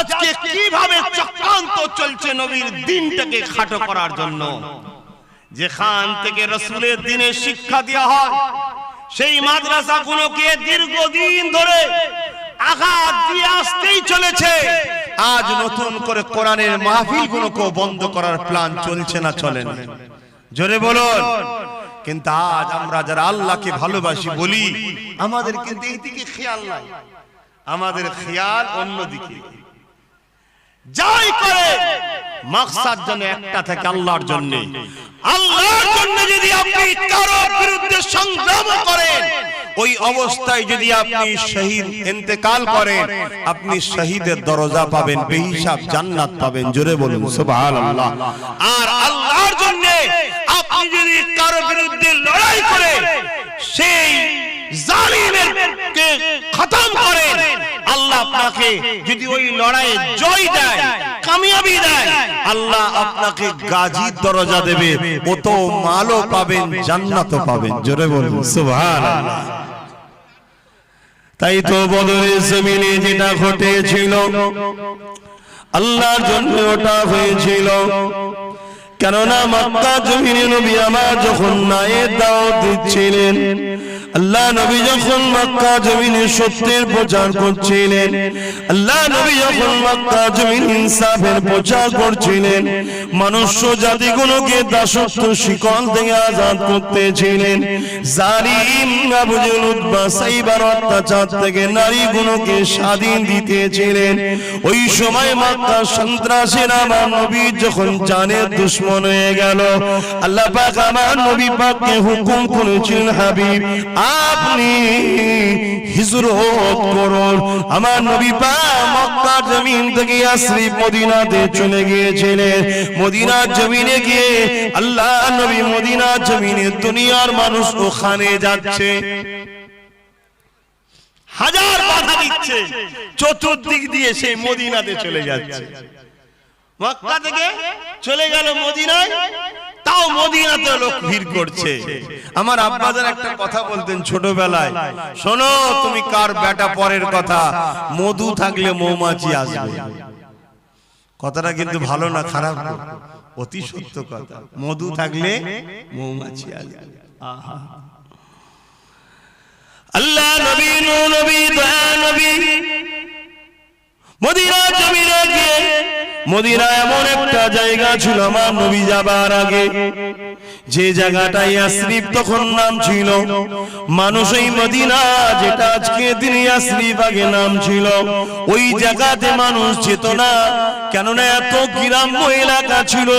আজকে কিভাবে চক্রান্ত চলছে নবীর দিনটাকে খাটো করার জন্য। যেখান থেকে রাসূলের দ্বীনের শিক্ষা দেওয়া হয় সেই মাদ্রাসাগুলোকে দীর্ঘদিন ধরে আঘাত দিয়ে আসতেই চলেছে। আজ নতুন করে কোরআনের মাহফিলগুলোকে বন্ধ করার প্ল্যান চলছে না চলে না? জোরে বলুন। কিন্তু আজ আমরা যারা আল্লাহকে ভালোবাসি বলি, আমাদের কিন্তু এইদিকে খেয়াল নাই, আমাদের খেয়াল অন্যদিকে। যাই করে মাকসাদ যেন একটা থাকে, আল্লাহর জন্য। আল্লাহর জন্য যদি আপনি কারো বিরুদ্ধে সংগ্রাম করেন, ওই অবস্থায় যদি আপনি শহীদ ইন্তেকাল করেন, আপনি শহীদের দরজা পাবেন, বেহিসাব জান্নাত পাবেন। জোরে বলুন সুবহানাল্লাহ। আর আল্লাহর জন্য আপনি যদি কারো বিরুদ্ধে লড়াই করে সেই জালিমকে খতম করেন, আল্লাহ আপনাকে যদি ওই লড়াইয়ে জয় দেয়, কামিয়াবি দেয়, আল্লাহ আপনাকে গাজীর দরজা দেবে, কত মালও পাবেন, জান্নাতও পাবেন। জোরে বলুন সুবহানাল্লাহ। তাই তো বদরের জমিনে যেটা ঘটেছিল আল্লাহর জন্য ওটা হয়েছিল। কেননা মক্কা জমিনে নবী আমার যখন নায়ের দাওয়াত দিচ্ছিলেন, আল্লাহ নবী যখন মক্কা জমিনে সত্যের প্রচার করছিলেন, আল্লাহ নবী যখন মক্কা জমিনে ইনসাফের প্রচার করছিলেন, মনুষ্য জাতিগুলোকে দাসত্ব শিকল থেকে আজাদ করতেছিলেন, জালিম আবু জেহেল উতবা সাইবার অত্যাচার থেকে নারীগুলোকে স্বাধীন দিতেছিলেন। ওই সময় মক্কা সন্ত্রাসীরা আমার নবী যখন জানের দুশমন হয়ে গেল, আল্লাহ পাক আমার নবী পাককে হুকুম করেছেন, হাবিব আপনি হিজরত করুন। আমার নবী পাক মক্কা জমিন থেকে ইয়াসরিব মদিনাতে চলে গিয়েছিলেন। মদিনার জমিনে গিয়ে আল্লাহ নবী মদিনার জমিনে দুনিয়ার মানুষ ওখানে যাচ্ছে, হাজার বাধা দিচ্ছে, চতুর্দিক দিয়ে সেই মদিনাতে চলে যাচ্ছে। মক্কা থেকে চলে গেল মদিনায়, তাও মদিনাতে লোক ভিড় করছে। আমার আব্বাজান একটা কথা বলতেন ছোটবেলায়, শোনো তুমি কার বেটা পরের কথা, মধু থাকলে মৌমাছি আসবে। কথাটা কিন্তু ভালো না, খারাপ না, অতি সত্য কথা। মধু থাকলে মৌমাছি আসবে। আহা, আল্লাহ নবী নবী দয়া নবী মদিনা জমিনে গিয়ে, মদিনা এমন একটা জায়গা ছিল আমার নবী যাবার আগে, যে জায়গাটা ইয়াসরিব তখন নাম ছিল। মানুষ এই মদিনা, যেটা আজকে দিন ইয়াসরিব আগে নাম ছিল, ওই জায়গাতে মানুষ যেত না, কেননা এত গ্রাম্য এলাকা ছিল।